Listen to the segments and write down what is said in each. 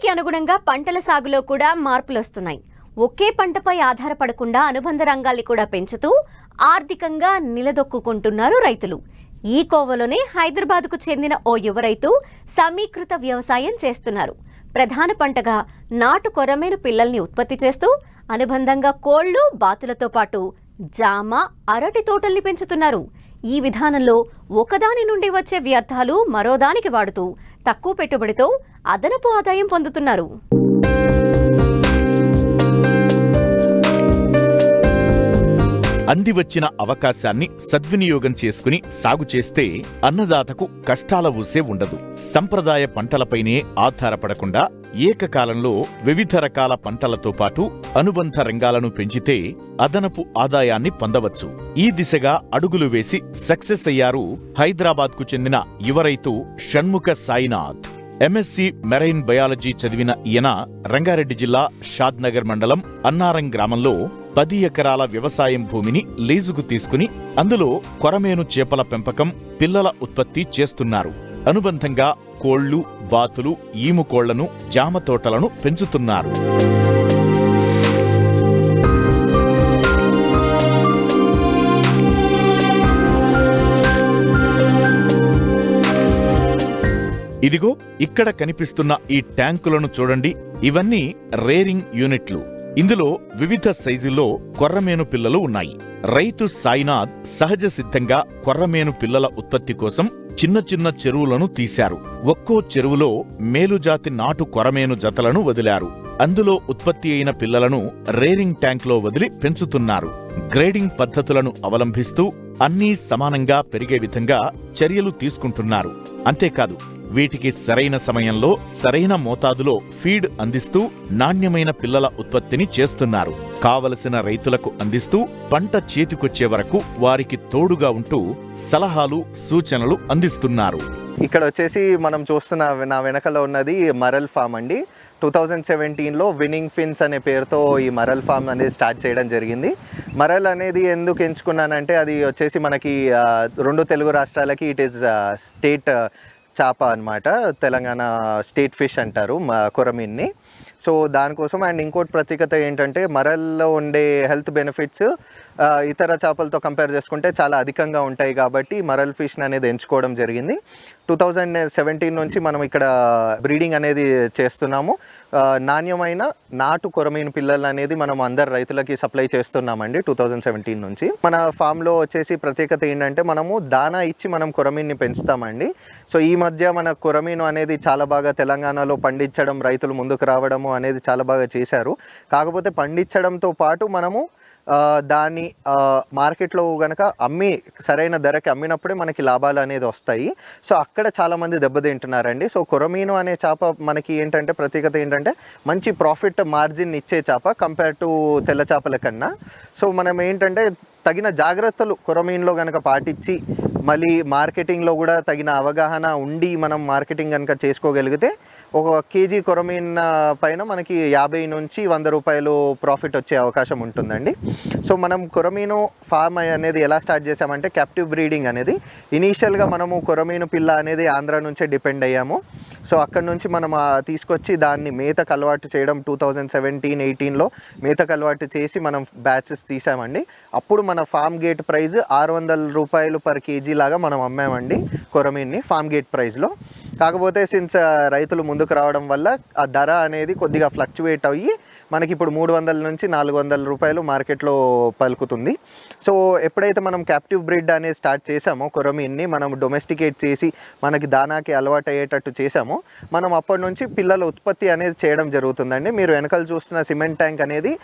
కాలానికి అనుగుణంగా పంటల సాగులో కూడా మార్పులు వస్తున్నాయి. ఒకే పంటపై ఆధారపడకుండా అనుబంధ రంగాల్ని కూడా పెంచుతూ ఆర్థికంగా నిలదొక్కుంటున్నారు రైతులు. ఈ కోవలోనే హైదరాబాద్కు చెందిన ఓ యువ రైతు సమీకృత వ్యవసాయం చేస్తున్నారు. ప్రధాన పంటగా నాటు కొరమేను పిల్లల్ని ఉత్పత్తి చేస్తూ అనుబంధంగా కోళ్లు, బాతులతో పాటు జామ, అరటి తోటల్ని పెంచుతున్నారు. ఈ విధానంలో ఒకదాని నుండి వచ్చే వ్యర్థాలు మరోదానికి వాడుతూ తక్కువ పెట్టుబడితో అదనపు ఆదాయం పొందుతున్నారు. అందివచ్చిన అవకాశాన్ని సద్వినియోగం చేసుకుని సాగు చేస్తే అన్నదాతకు కష్టాల ఊసే ఉండదు. సంప్రదాయ పంటలపైనే ఆధారపడకుండా ఏకకాలంలో వివిధ రకాల పంటలతో పాటు అనుబంధ రంగాలను పెంచితే అదనపు ఆదాయాన్ని పొందవచ్చు. ఈ దిశగా అడుగులు వేసి సక్సెస్ అయ్యారు హైదరాబాద్కు చెందిన యువ రైతు Shanmukha Sainath. MSc marine biology చదివిన ఈయన రంగారెడ్డి జిల్లా షాద్నగర్ మండలం అన్నారం గ్రామంలో 10 ఎకరాల వ్యవసాయం భూమిని లీజుకు తీసుకుని అందులో కొరమేను చేపల పెంపకం, పిల్లల ఉత్పత్తి చేస్తున్నారు. అనుబంధంగా కోళ్లు, బాతులు, ఈముకోళ్లను, జామ తోటలను పెంచుతున్నారు. ఇదిగో ఇక్కడ కనిపిస్తున్న ఈ ట్యాంకులను చూడండి. ఇవన్నీ రేరింగ్ యూనిట్లు. ఇందులో వివిధ సైజుల్లో కొర్రమేను పిల్లలు ఉన్నాయి. రైతు సాయినాథ్ సహజ సిద్ధంగా కొర్రమేను పిల్లల ఉత్పత్తి కోసం చిన్న చిన్న చెరువులను తీశారు. ఒక్కో చెరువులో మేలుజాతి నాటు కొరమేను జతలను వదిలారు. అందులో ఉత్పత్తి అయిన పిల్లలను రేరింగ్ ట్యాంక్లో వదిలి పెంచుతున్నారు. గ్రేడింగ్ పద్ధతులను అవలంబిస్తూ అన్నీ సమానంగా పెరిగే విధంగా చర్యలు తీసుకుంటున్నారు. అంతేకాదు, వీటికి సరైన సమయంలో సరైన మోతాదులో ఫీడ్ అందిస్తూ నాణ్యమైన పిల్లల ఉత్పత్తిని చేస్తున్నారు. కావలసిన రైతులకు అందిస్తూ పంట చేతికొచ్చే వరకు వారికి తోడుగా ఉంటూ సలహాలు, సూచనలు అందిస్తున్నారు. ఇక్కడ వచ్చేసి మనం చూస్తున్న నా వెనకలో ఉన్నది మరల్ ఫామ్ అండి. 2017లో విన్నింగ్ ఫిన్స్ అనే పేరుతో ఈ మరల్ ఫామ్ అనేది స్టార్ట్ చేయడం జరిగింది. మరల్ అనేది ఎందుకు ఎంచుకున్నానంటే అది వచ్చేసి మనకి 2 తెలుగు రాష్ట్రాలకి ఇట్ ఈస్ స్టేట్ చేప అనమాట. తెలంగాణ స్టేట్ ఫిష్ అంటారు కొరమీన్ని. సో దానికోసం. అండ్ ఇంకోటి ప్రత్యేకత ఏంటంటే మరల్లో ఉండే హెల్త్ బెనిఫిట్స్ ఇతర చేపలతో కంపేర్ చేసుకుంటే చాలా అధికంగా ఉంటాయి కాబట్టి మరల్ ఫిష్ అనేది ఎంచుకోవడం జరిగింది. 2017 నుంచి మనం ఇక్కడ బ్రీడింగ్ అనేది చేస్తున్నాము. నాణ్యమైన నాటు కొరమీను పిల్లలు అనేది మనం అందరు రైతులకి సప్లై చేస్తున్నామండి 2017 నుంచి. మన ఫామ్లో వచ్చేసి ప్రత్యేకత ఏంటంటే మనము దానా ఇచ్చి మనం కొరమీన్ని పెంచుతామండి. సో ఈ మధ్య మన కొరమీను అనేది చాలా బాగా తెలంగాణలో పండించడం, రైతులు ముందుకు రావడము అనేది చాలా బాగా చేశారు. కాకపోతే పండించడంతో పాటు మనము దాన్ని మార్కెట్లో కనుక అమ్మి సరైన ధరకి అమ్మినప్పుడే మనకి లాభాలు అనేది వస్తాయి. సో అక్కడ చాలామంది దెబ్బతింటున్నారండి. సో కొరమీను అనే చేప మనకి ఏంటంటే ప్రత్యేకత ఏంటంటే మంచి ప్రాఫిట్ మార్జిన్ ఇచ్చే చేప కంపేర్ టు తెల్ల చేపల కన్నా. సో మనం ఏంటంటే తగిన జాగ్రత్తలు కొరమీన్లో కనుక పాటించి మళ్ళీ మార్కెటింగ్లో కూడా తగిన అవగాహన ఉండి మనం మార్కెటింగ్ కనుక చేసుకోగలిగితే ఒక కేజీ కొరమీన్ పైన మనకి 50 నుంచి 100 రూపాయలు ప్రాఫిట్ వచ్చే అవకాశం ఉంటుందండి. సో మనం కొరమీను ఫామ్ అనేది ఎలా స్టార్ట్ చేసామంటే క్యాప్టివ్ బ్రీడింగ్ అనేది. ఇనీషియల్గా మనము కొరమీను పిల్ల అనేది ఆంధ్ర నుంచే డిపెండ్ అయ్యాము. సో అక్కడ నుంచి మనం తీసుకొచ్చి దాన్ని మేతకు అలవాటు చేయడం 2017-18లో మేతకు అలవాటు చేసి మనం బ్యాచెస్ తీసామండి. అప్పుడు మన ఫామ్ గేట్ ప్రైస్ 600 రూపాయలు పర్ కేజీ లాగా మనం అమ్మామండి కొరమీన్ని ఫామ్ గేట్ ప్రైస్లో. కాకపోతే సిన్స్ రైతులు ముందుకు రావడం వల్ల ఆ ధర అనేది కొద్దిగా ఫ్లక్చువేట్ అయ్యి మనకి ఇప్పుడు 300 నుంచి 400 రూపాయలు మార్కెట్లో పలుకుతుంది. సో ఎప్పుడైతే మనం క్యాప్టివ్ బ్రీడ్ అనేది స్టార్ట్ చేసామో కొరమీన్ని మనం డొమెస్టికేట్ చేసి మనకి దానాకి అలవాటు అయ్యేటట్టు చేసామో మనం అప్పటి నుంచి పిల్లల ఉత్పత్తి అనేది చేయడం జరుగుతుందండి. మీరు వెనకాల చూస్తున్న సిమెంట్ ట్యాంక్ అనేది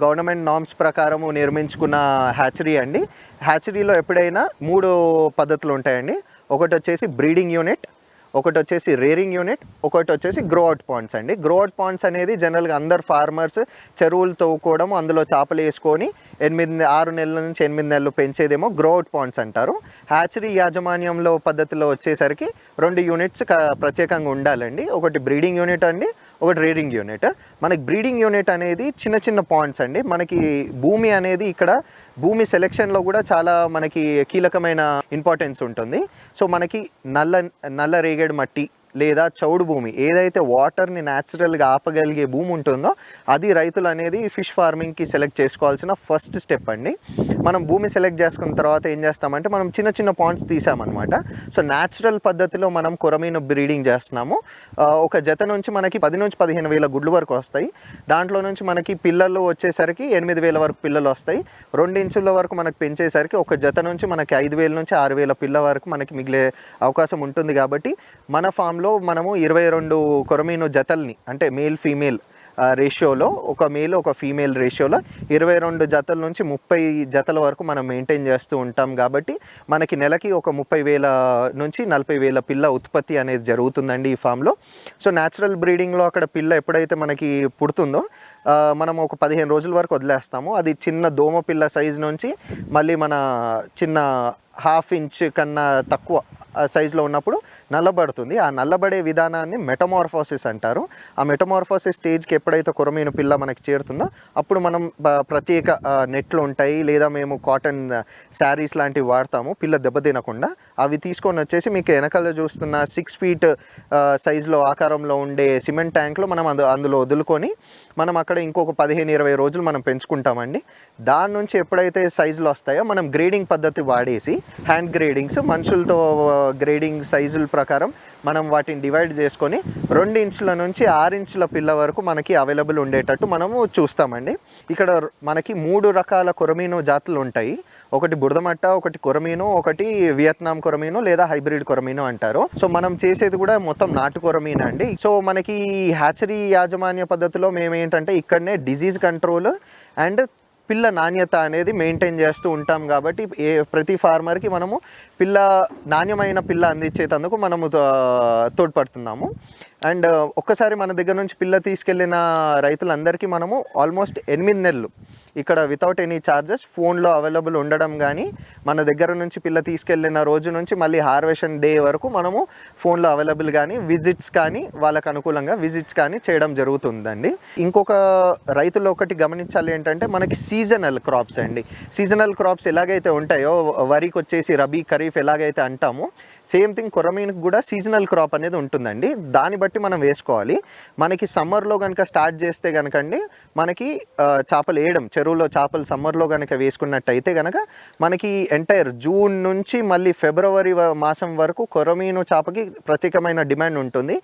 గవర్నమెంట్ నార్మ్స్ ప్రకారము నిర్మించుకున్న హ్యాచరీ అండి. హ్యాచరీలో ఎప్పుడైనా 3 పద్ధతులు ఉంటాయండి. ఒకటి వచ్చేసి బ్రీడింగ్ యూనిట్, ఒకటి వచ్చేసి రేరింగ్ యూనిట్, ఒకటి వచ్చేసి గ్రో అవుట్ పాండ్స్ అండి. గ్రో అవుట్ పాండ్స్ అనేది జనరల్గా అందరు ఫార్మర్స్ చెరువులు తవ్వుకోవడం, అందులో చేపలు వేసుకొని 6 నెలల నుంచి 8 నెలలు పెంచేదేమో గ్రో అవుట్ పాండ్స్ అంటారు. హ్యాచరీ యాజమాన్యంలో పద్ధతిలో వచ్చేసరికి 2 యూనిట్స్ ప్రత్యేకంగా ఉండాలండి. ఒకటి బ్రీడింగ్ యూనిట్ అండి, ఒకటి రేరింగ్ యూనిట్. మనకి బ్రీడింగ్ యూనిట్ అనేది చిన్న చిన్న పాండ్స్ అండి. మనకి భూమి అనేది ఇక్కడ భూమి సెలెక్షన్లో కూడా చాలా మనకి కీలకమైన ఇంపార్టెన్స్ ఉంటుంది. సో మనకి నల్ల రేగడి మట్టి లేదా చౌడు భూమి, ఏదైతే వాటర్ని న్యాచురల్గా ఆపగలిగే భూమి ఉంటుందో అది రైతులు అనేది ఫిష్ ఫార్మింగ్కి సెలెక్ట్ చేసుకోవాల్సిన ఫస్ట్ స్టెప్ అండి. మనం భూమి సెలెక్ట్ చేసుకున్న తర్వాత ఏం చేస్తామంటే మనం చిన్న చిన్న పాండ్స్ తీసామన్నమాట. సో న్యాచురల్ పద్ధతిలో మనం కొరమీను బ్రీడింగ్ చేస్తున్నాము. ఒక జత నుంచి మనకి 10 నుంచి 15 వేల గుడ్లు వరకు వస్తాయి. దాంట్లో నుంచి మనకి పిల్లలు వచ్చేసరికి 8,000 వరకు పిల్లలు వస్తాయి. 2 ఇంచుల వరకు మనకు పెంచేసరికి ఒక జత నుంచి మనకి 5,000 నుంచి 6,000 పిల్ల వరకు మనకి మిగిలే అవకాశం ఉంటుంది. కాబట్టి మన ఫామ్లో మనము 22 కొరమీను జతల్ని, అంటే మేల్ ఫీమేల్ రేషియోలో, ఒక మేల్ ఒక ఫీమేల్ రేషియోలో 22 జతల నుంచి 30 జతల వరకు మనం మెయింటైన్ చేస్తూ ఉంటాం. కాబట్టి మనకి నెలకి ఒక 30,000 నుంచి 40,000 పిల్ల ఉత్పత్తి అనేది జరుగుతుందండి ఈ ఫామ్లో. సో న్యాచురల్ బ్రీడింగ్లో అక్కడ పిల్ల ఎప్పుడైతే మనకి పుడుతుందో మనం ఒక 15 రోజుల వరకు వదిలేస్తాము. అది చిన్న దోమ పిల్ల సైజు నుంచి మళ్ళీ మన చిన్న 1/2 ఇంచ్ కన్నా తక్కువ సైజులో ఉన్నప్పుడు నల్లబడుతుంది. ఆ నల్లబడే విధానాన్ని మెటమార్ఫోసిస్ అంటారు. ఆ మెటమార్ఫోసిస్ స్టేజ్కి ఎప్పుడైతే కొరమీను పిల్ల మనకి చేరుతుందో అప్పుడు మనం ప్రత్యేక నెట్లు ఉంటాయి, లేదా మేము కాటన్ శారీస్ లాంటివి వాడతాము పిల్ల దెబ్బతినకుండా. అవి తీసుకొని వచ్చేసి మీకు వెనకాల చూస్తున్న 6 ఫీట్ సైజులో ఆకారంలో ఉండే సిమెంట్ ట్యాంక్లో మనం అందులో వదులుకొని మనం అక్కడ ఇంకొక 15-20 రోజులు మనం పెంచుకుంటామండి. దాని నుంచి ఎప్పుడైతే సైజులు వస్తాయో మనం గ్రేడింగ్ పద్ధతి వాడేసి, హ్యాండ్ గ్రేడింగ్స్, మనుషులతో గ్రేడింగ్ సైజుల ప్రకారం మనం వాటిని డివైడ్ చేసుకొని 2 ఇంచుల నుంచి 6 ఇంచుల పిల్ల వరకు మనకి అవైలబుల్ ఉండేటట్టు మనము చూస్తామండి. ఇక్కడ మనకి 3 రకాల కొరమీను జాతులు ఉంటాయి. ఒకటి బురదమట్ట, ఒకటి కొరమీను, ఒకటి వియత్నాం కొరమీను లేదా హైబ్రిడ్ కొరమీను అంటారు. సో మనం చేసేది కూడా మొత్తం నాటు కొరమీను అండి. సో మనకి హ్యాచరీ యాజమాన్య పద్ధతిలో మేము ఏంటంటే ఇక్కడనే డిజీజ్ కంట్రోల్ అండ్ పిల్ల నాణ్యత అనేది మెయింటైన్ చేస్తూ ఉంటాం. కాబట్టి ప్రతి ఫార్మర్కి మనము నాణ్యమైన పిల్ల అందించేందుకు మనము తోడ్పడుతున్నాము. అండ్ ఒక్కసారి మన దగ్గర నుంచి పిల్ల తీసుకెళ్ళిన రైతులందరికీ మనము ఆల్మోస్ట్ 8 నెలలు ఇక్కడ వితౌట్ ఎనీ ఛార్జెస్ ఫోన్లో అవైలబుల్ ఉండడం కానీ, మన దగ్గర నుంచి పిల్ల తీసుకెళ్ళిన రోజు నుంచి మళ్ళీ హార్వెషన్ డే వరకు మనము ఫోన్లో అవైలబుల్ కానీ, విజిట్స్ కానీ వాళ్ళకు అనుకూలంగా విజిట్స్ కానీ చేయడం జరుగుతుందండి. ఇంకొక రైతులు ఒకటి గమనించాలి ఏంటంటే మనకి సీజనల్ క్రాప్స్ అండి. సీజనల్ క్రాప్స్ ఎలాగైతే ఉంటాయో, వరికి వచ్చేసి రబీ, ఖరీఫ్ ఎలాగైతే అంటామో సేమ్ థింగ్ కొరమీనుకి కూడా సీజనల్ క్రాప్ అనేది ఉంటుందండి. దాన్ని బట్టి మనం వేసుకోవాలి. మనకి సమ్మర్లో కనుక స్టార్ట్ చేస్తే కనుకండి మనకి చేపలు వేయడం, చెరువులో చేపలు సమ్మర్లో కనుక వేసుకున్నట్టయితే కనుక మనకి ఎంటైర్ జూన్ నుంచి మళ్ళీ ఫిబ్రవరి మాసం వరకు కొరమీను చేపకి ప్రత్యేకమైన డిమాండ్ ఉంటుంది.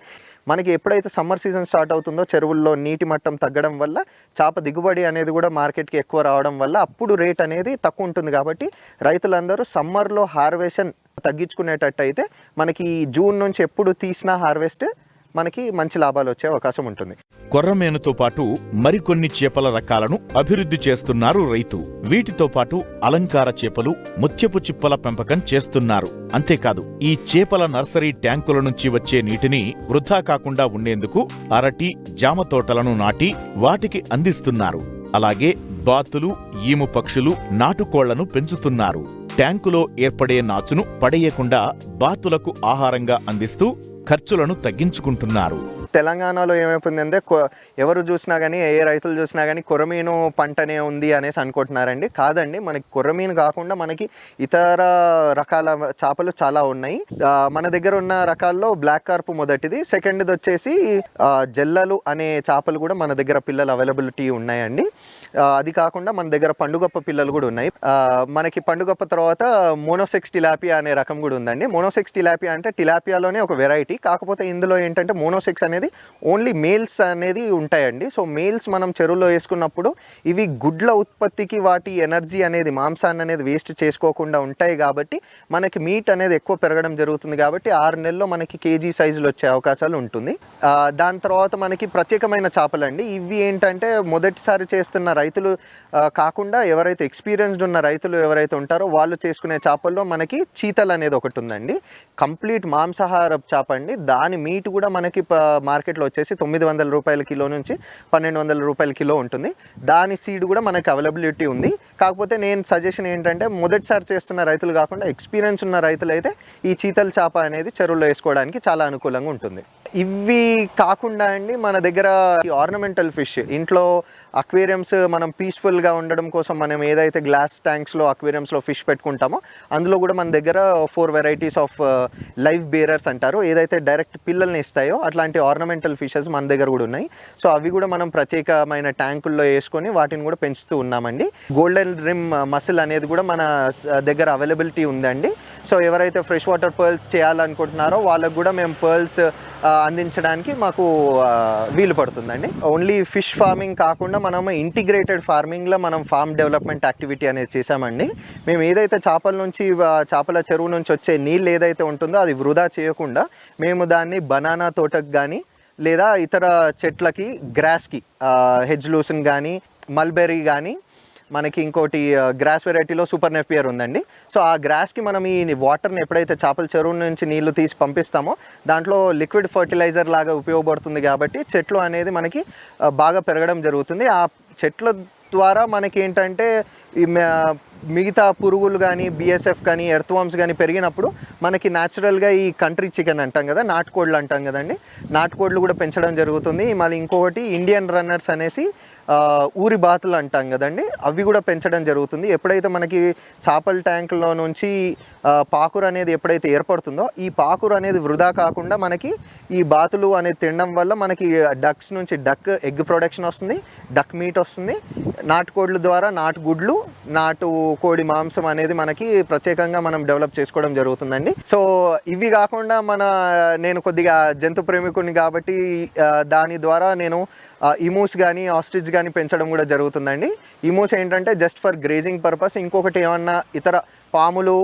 మనకి ఎప్పుడైతే సమ్మర్ సీజన్ స్టార్ట్ అవుతుందో చెరువుల్లో నీటి మట్టం తగ్గడం వల్ల చేప దిగుబడి అనేది కూడా మార్కెట్కి ఎక్కువ రావడం వల్ల అప్పుడు రేట్ అనేది తక్కువ ఉంటుంది. కాబట్టి రైతులందరూ సమ్మర్లో హార్వెషన్ తగ్గించుకునేటట్టయితే మనకి జూన్ నుంచి ఎప్పుడు తీసినా హార్వెస్ట్ మనకి మంచి లాభాలు వచ్చే అవకాశం ఉంటుంది. కొర్రమేనుతో పాటు మరికొన్ని చేపల రకాలను అభివృద్ధి చేస్తున్నారు రైతు. వీటితో పాటు అలంకార చేపలు, ముత్యపు చిప్పల పెంపకం చేస్తున్నారు. అంతేకాదు ఈ చేపల నర్సరీ ట్యాంకుల నుంచి వచ్చే నీటిని వృధా కాకుండా ఉండేందుకు అరటి, జామ తోటలను నాటి వాటికి అందిస్తున్నారు. అలాగే బాతులు, ఈము పక్షులు, నాటుకోళ్లను పెంచుతున్నారు. ట్యాంకులో ఏర్పడే నాచును పడేయకుండా బాతులకు ఆహారంగా అందిస్తూ ఖర్చులను తగ్గించుకుంటున్నారు. తెలంగాణలో ఏమైపోయిందంటే ఎవరు చూసినా కానీ, ఏ రైతులు చూసినా కానీ కొరమీను పంటనే ఉంది అనేసి అనుకుంటున్నారండి. కాదండి, మనకి కొరమీను కాకుండా మనకి ఇతర రకాల చేపలు చాలా ఉన్నాయి. మన దగ్గర ఉన్న రకాల్లో బ్లాక్ కార్ప్ మొదటిది, సెకండ్ది వచ్చేసి జల్లలు అనే చేపలు కూడా మన దగ్గర పిల్లలు అవైలబిలిటీ ఉన్నాయండి. అది కాకుండా మన దగ్గర పండుగప్ప పిల్లలు కూడా ఉన్నాయి. మనకి పండుగప్ప తర్వాత మోనోసెక్స్ టిలాపియా అనే రకం కూడా ఉందండి. మోనోసెక్స్ టిలాపియా అంటే టిలాపియాలోనే ఒక వెరైటీ. కాకపోతే ఇందులో ఏంటంటే మోనోసెక్స్ అనేది ఓన్లీ మేల్స్ అనేది ఉంటాయండి. సో మేల్స్ మనం చెరువులో వేసుకున్నప్పుడు ఇవి గుడ్ల ఉత్పత్తికి వాటి ఎనర్జీ అనేది, మాంసాన్ని అనేది వేస్ట్ చేసుకోకుండా ఉంటాయి. కాబట్టి మనకి మీట్ అనేది ఎక్కువ పెరగడం జరుగుతుంది. కాబట్టి 6 నెలల్లో మనకి కేజీ సైజులు వచ్చే అవకాశాలు ఉంటుంది. దాని తర్వాత మనకి ప్రత్యేకమైన చేపలండి. ఇవి ఏంటంటే మొదటిసారి చేస్తున్న రైతులు కాకుండా ఎవరైతే ఎక్స్పీరియన్స్డ్ ఉన్న రైతులు ఎవరైతే ఉంటారో వాళ్ళు చేసుకునే చేపల్లో మనకి చీతల్ అనేది ఒకటి ఉందండి. కంప్లీట్ మాంసాహార చేప అండి. దాని మీట్ కూడా మనకి మార్కెట్లో వచ్చేసి 900 రూపాయల కిలో నుంచి 1200 రూపాయల కిలో ఉంటుంది. దాని సీడ్ కూడా మనకి అవైలబిలిటీ ఉంది. కాకపోతే నేను సజెషన్ ఏంటంటే మొదటిసారి చేస్తున్న రైతులు కాకుండా ఎక్స్పీరియన్స్ ఉన్న రైతులు అయితే ఈ చీతల్ చేప అనేది చెరువులో వేసుకోవడానికి చాలా అనుకూలంగా ఉంటుంది. ఇవి కాకుండా అండి మన దగ్గర ఆర్నమెంటల్ ఫిష్, ఇంట్లో అక్వేరియంస్ మనం పీస్ఫుల్గా ఉండడం కోసం మనం ఏదైతే గ్లాస్ ట్యాంక్స్లో అక్వేరియంస్లో ఫిష్ పెట్టుకుంటామో అందులో కూడా మన దగ్గర 4 వెరైటీస్ ఆఫ్ లైవ్ బేరర్స్ అంటారు, ఏదైతే డైరెక్ట్ పిల్లల్ని ఇస్తాయో అట్లాంటి ఆర్నమెంటల్ ఫిషెస్ మన దగ్గర కూడా ఉన్నాయి. సో అవి కూడా మనం ప్రత్యేకమైన ట్యాంకుల్లో వేసుకొని వాటిని కూడా పెంచుతూ ఉన్నామండి. గోల్డెన్ రిమ్ మసిల్ అనేది కూడా మన దగ్గర అవైలబిలిటీ ఉందండి. సో ఎవరైతే ఫ్రెష్ వాటర్ పర్ల్స్ చేయాలనుకుంటున్నారో వాళ్ళకు కూడా మేము పర్ల్స్ అందించడానికి మాకు వీలు పడుతుందండి. ఓన్లీ ఫిష్ ఫార్మింగ్ కాకుండా మనం ఇంటిగ్రేటెడ్ ఫార్మింగ్లో మనం ఫార్మ్ డెవలప్మెంట్ యాక్టివిటీ అనేది చేసామండి. మేము ఏదైతే చేపల చెరువు నుంచి వచ్చే నీళ్ళు ఏదైతే ఉంటుందో అది వృధా చేయకుండా మేము దాన్ని బనానా తోటకు కానీ లేదా ఇతర చెట్లకి గ్రాస్కి హెడ్జ్ లూసన్ కానీ మల్బెర్రీ కానీ మనకి ఇంకోటి గ్రాస్ వెరైటీలో సూపర్ నెపియర్ ఉందండి. సో ఆ గ్రాస్కి మనం ఈ వాటర్ని ఎప్పుడైతే చేపల చెరువు నుంచి నీళ్లు తీసి పంపిస్తామో దాంట్లో లిక్విడ్ ఫర్టిలైజర్ లాగా ఉపయోగపడుతుంది కాబట్టి చెట్లు అనేది మనకి బాగా పెరగడం జరుగుతుంది. ఆ చెట్ల ద్వారా మనకి ఏంటంటే ఈ మిగతా పురుగులు కానీ బిఎస్ఎఫ్ కానీ ఎర్త్వామ్స్ కానీ పెరిగినప్పుడు మనకి న్యాచురల్గా ఈ కంట్రీ చికెన్ అంటాం కదా, నాటుకోళ్ళు అంటాం కదండి, నాటుకోళ్ళు కూడా పెంచడం జరుగుతుంది. మళ్ళీ ఇంకొకటి ఇండియన్ రన్నర్స్ అనేసి ఊరి బాతులు అంటాం కదండి, అవి కూడా పెంచడం జరుగుతుంది. ఎప్పుడైతే మనకి చేపల ట్యాంకులో నుంచి పాకురు అనేది ఎప్పుడైతే ఏర్పడుతుందో ఈ పాకురు అనేది వృధా కాకుండా మనకి ఈ బాతులు అనేది తినడం వల్ల మనకి డక్స్ నుంచి డక్ ఎగ్ ప్రొడక్షన్ వస్తుంది, డక్ మీట్ వస్తుంది, నాటుకోళ్ళ ద్వారా నాటు గుడ్లు, నాటు కోడి మాంసం అనేది మనకి ప్రత్యేకంగా మనం డెవలప్ చేసుకోవడం జరుగుతుందండి. సో ఇవి కాకుండా నేను కొద్దిగా జంతు ప్రేమికుని కాబట్టి దాని ద్వారా నేను ఇమూస్ కానీ ఆస్ట్రిచ్ కానీ పెంచడం కూడా జరుగుతుందండి. ఇమూస్ ఏంటంటే జస్ట్ ఫర్ గ్రేజింగ్ పర్పస్, ఇంకొకటి ఏమన్నా ఇతర పాములు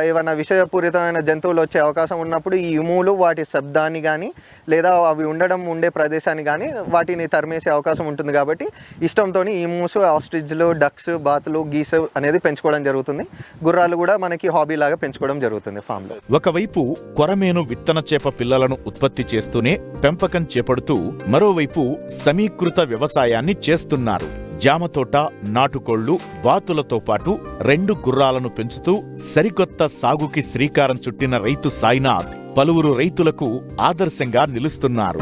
ఏమైనా విషయపూరితమైన జంతువులు వచ్చే అవకాశం ఉన్నప్పుడు ఈ ఇములు వాటి శబ్దాన్ని కానీ లేదా అవి ఉండే ప్రదేశాన్ని కానీ వాటిని తరిమేసే అవకాశం ఉంటుంది కాబట్టి ఇష్టంతో ఇమూస్, ఆస్ట్రిచ్లు, డక్స్, బాతులు, గీస్ అనేది పెంచుకోవడం జరుగుతుంది. గుర్రాలు కూడా మనకి హాబీ లాగా పెంచుకోవడం జరుగుతుంది ఫామ్లో. ఒకవైపు కొరమేను విత్తన చేప పిల్లలను ఉత్పత్తి చేస్తూనే పెంపకం చేపడుతూ మరోవైపు సమీకృత వ్యవసాయాన్ని చేస్తున్నారు. జామతోట, నాటుకోళ్లు, బాతులతో పాటు 2 గుర్రాలను పెంచుతూ సరికొత్త సాగుకి శ్రీకారం చుట్టిన రైతు సాయినాథ్ పలువురు రైతులకు ఆదర్శంగా నిలుస్తున్నారు.